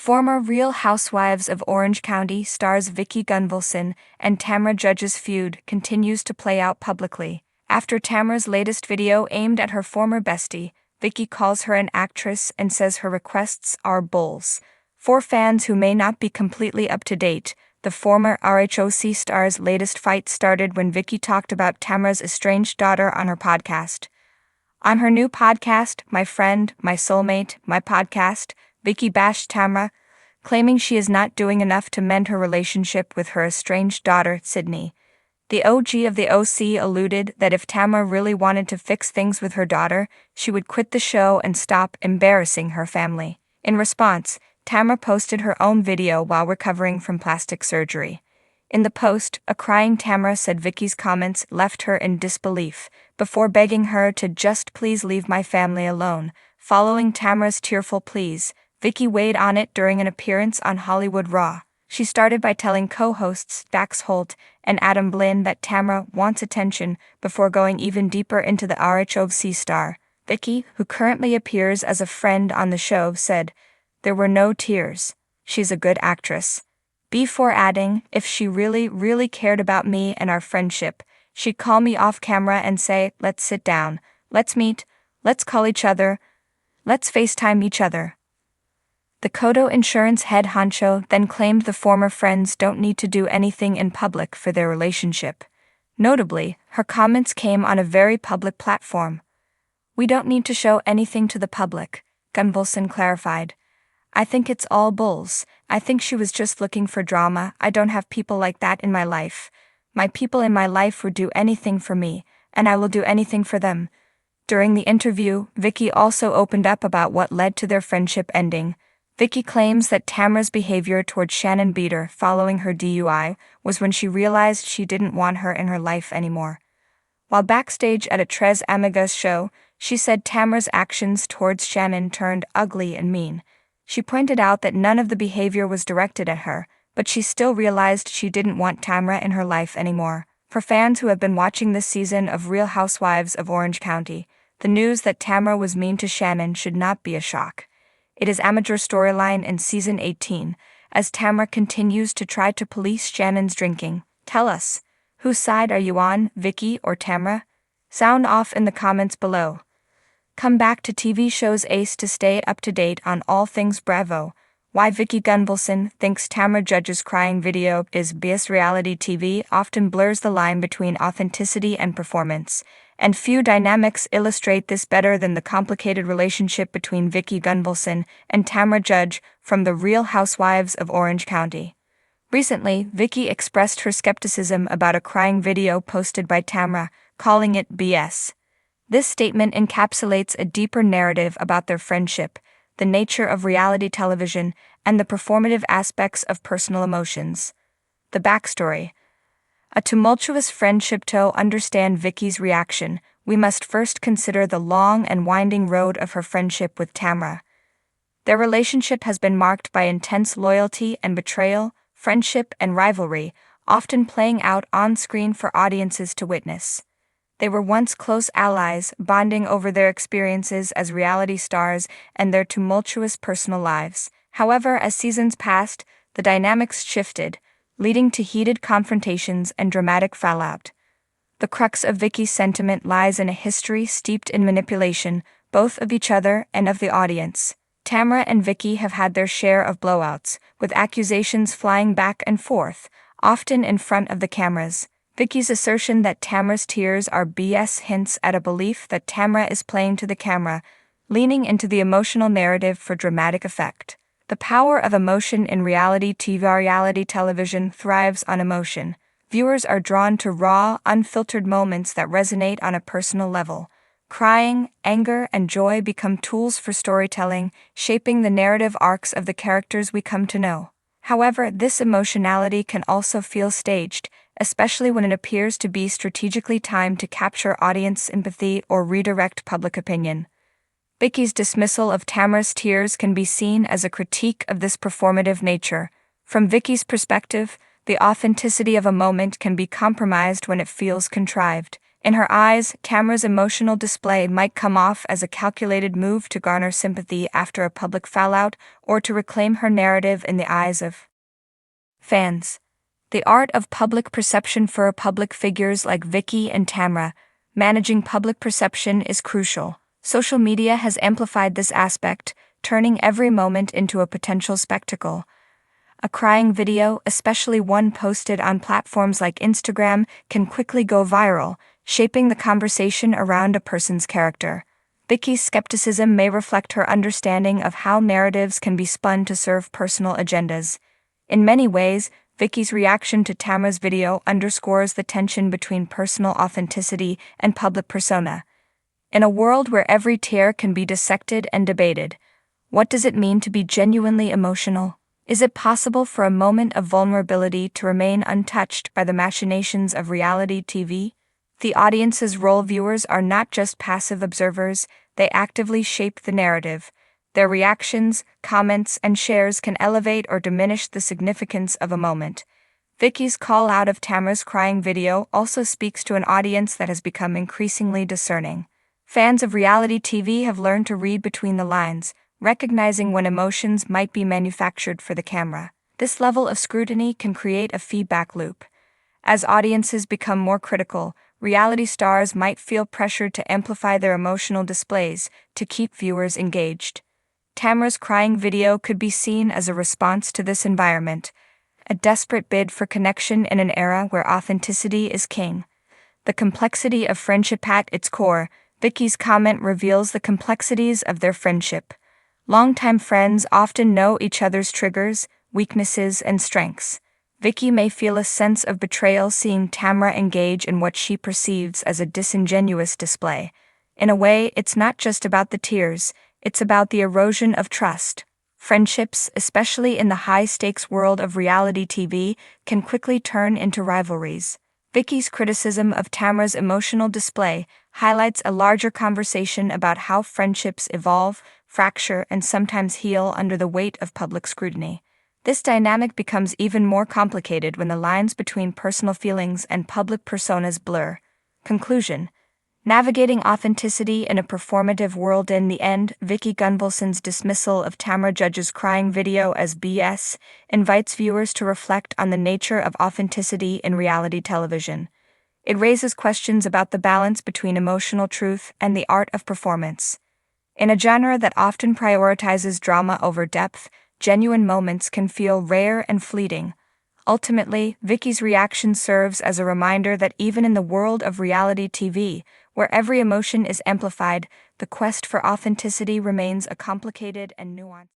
Former Real Housewives of Orange County stars Vicki Gunvalson and Tamra Judge's feud continues to play out publicly. After Tamra's latest video aimed at her former bestie, Vicki calls her an actress and says her requests are bulls. For fans who may not be completely up to date, the former RHOC star's latest fight started when Vicki talked about Tamra's estranged daughter on her podcast. On her new podcast, My Friend, My Soulmate, My Podcast, Vicki bashed Tamra, claiming she is not doing enough to mend her relationship with her estranged daughter, Sydney. The OG of the OC alluded that if Tamra really wanted to fix things with her daughter, she would quit the show and stop embarrassing her family. In response, Tamra posted her own video while recovering from plastic surgery. In the post, a crying Tamra said Vicki's comments left her in disbelief, before begging her to just please leave my family alone. Following Tamra's tearful pleas, Vicki weighed on it during an appearance on Hollywood Raw. She started by telling co-hosts Dax Holt and Adam Blinn that Tamra wants attention before going even deeper into the RHOC star. Vicki, who currently appears as a friend on the show, said, "There were no tears. She's a good actress." Before adding, if she really cared about me and our friendship, she'd call me off camera and say, "Let's sit down, let's meet, let's call each other, let's FaceTime each other." The Kodo Insurance head honcho then claimed the former friends don't need to do anything in public for their relationship. Notably, her comments came on a very public platform. "We don't need to show anything to the public," Gunvalson clarified. "I think it's all bulls. I think she was just looking for drama. I don't have people like that in my life. My people in my life would do anything for me, and I will do anything for them." During the interview, Vicki also opened up about what led to their friendship ending. Vicki claims that Tamra's behavior toward Shannon Beater following her DUI was when she realized she didn't want her in her life anymore. While backstage at a Tres Amigas show, she said Tamra's actions towards Shannon turned ugly and mean. She pointed out that none of the behavior was directed at her, but she still realized she didn't want Tamra in her life anymore. For fans who have been watching this season of Real Housewives of Orange County, the news that Tamra was mean to Shannon should not be a shock. It is amateur storyline in season 18, as Tamra continues to try to police Shannon's drinking. Tell us, whose side are you on, Vicki or Tamra? Sound off in the comments below. Come back to TV shows Ace to stay up to date on all things Bravo. Why Vicki Gunvalson thinks Tamra Judge's crying video is BS. Reality TV often blurs the line between authenticity and performance, and few dynamics illustrate this better than the complicated relationship between Vicki Gunvalson and Tamra Judge from the Real Housewives of Orange County. Recently, Vicki expressed her skepticism about a crying video posted by Tamra, calling it BS. This statement encapsulates a deeper narrative about their friendship, the nature of reality television, and the performative aspects of personal emotions. The backstory. A tumultuous friendship. To understand Vicki's reaction, we must first consider the long and winding road of her friendship with Tamra. Their relationship has been marked by intense loyalty and betrayal, friendship and rivalry, often playing out on screen for audiences to witness. They were once close allies, bonding over their experiences as reality stars and their tumultuous personal lives. However, as seasons passed, the dynamics shifted, leading to heated confrontations and dramatic fallout. The crux of Vicki's sentiment lies in a history steeped in manipulation, both of each other and of the audience. Tamra and Vicki have had their share of blowouts, with accusations flying back and forth, often in front of the cameras. Vicki's assertion that Tamra's tears are BS hints at a belief that Tamra is playing to the camera, leaning into the emotional narrative for dramatic effect. The power of emotion in reality TV. Reality television thrives on emotion. Viewers are drawn to raw, unfiltered moments that resonate on a personal level. Crying, anger, and joy become tools for storytelling, shaping the narrative arcs of the characters we come to know. However, this emotionality can also feel staged, especially when it appears to be strategically timed to capture audience sympathy or redirect public opinion. Vicki's dismissal of Tamra's tears can be seen as a critique of this performative nature. From Vicki's perspective, the authenticity of a moment can be compromised when it feels contrived. In her eyes, Tamra's emotional display might come off as a calculated move to garner sympathy after a public fallout or to reclaim her narrative in the eyes of fans. The art of public perception for public figures like Vicki and Tamra. Managing public perception is crucial. Social media has amplified this aspect, turning every moment into a potential spectacle. A crying video, especially one posted on platforms like Instagram, can quickly go viral, shaping the conversation around a person's character. Vicki's skepticism may reflect her understanding of how narratives can be spun to serve personal agendas. In many ways, Vicki's reaction to Tamra's video underscores the tension between personal authenticity and public persona. In a world where every tear can be dissected and debated, what does it mean to be genuinely emotional? Is it possible for a moment of vulnerability to remain untouched by the machinations of reality TV? The audience's role: viewers are not just passive observers, they actively shape the narrative. Their reactions, comments, and shares can elevate or diminish the significance of a moment. Vicki's call out of Tamra's crying video also speaks to an audience that has become increasingly discerning. Fans of reality TV have learned to read between the lines, recognizing when emotions might be manufactured for the camera. This level of scrutiny can create a feedback loop. As audiences become more critical, reality stars might feel pressured to amplify their emotional displays to keep viewers engaged. Tamra's crying video could be seen as a response to this environment, a desperate bid for connection in an era where authenticity is king. The complexity of friendship at its core. Vicki's comment reveals the complexities of their friendship. Longtime friends often know each other's triggers, weaknesses, and strengths. Vicki may feel a sense of betrayal seeing Tamra engage in what she perceives as a disingenuous display. In a way, it's not just about the tears, it's about the erosion of trust. Friendships, especially in the high-stakes world of reality TV, can quickly turn into rivalries. Vicki's criticism of Tamra's emotional display highlights a larger conversation about how friendships evolve, fracture, and sometimes heal under the weight of public scrutiny. This dynamic becomes even more complicated when the lines between personal feelings and public personas blur. Conclusion: navigating authenticity in a performative world. In the end, Vicki Gunvalson's dismissal of Tamra Judge's crying video as BS invites viewers to reflect on the nature of authenticity in reality television. It raises questions about the balance between emotional truth and the art of performance. In a genre that often prioritizes drama over depth, genuine moments can feel rare and fleeting. Ultimately, Vicki's reaction serves as a reminder that even in the world of reality TV, where every emotion is amplified, the quest for authenticity remains a complicated and nuanced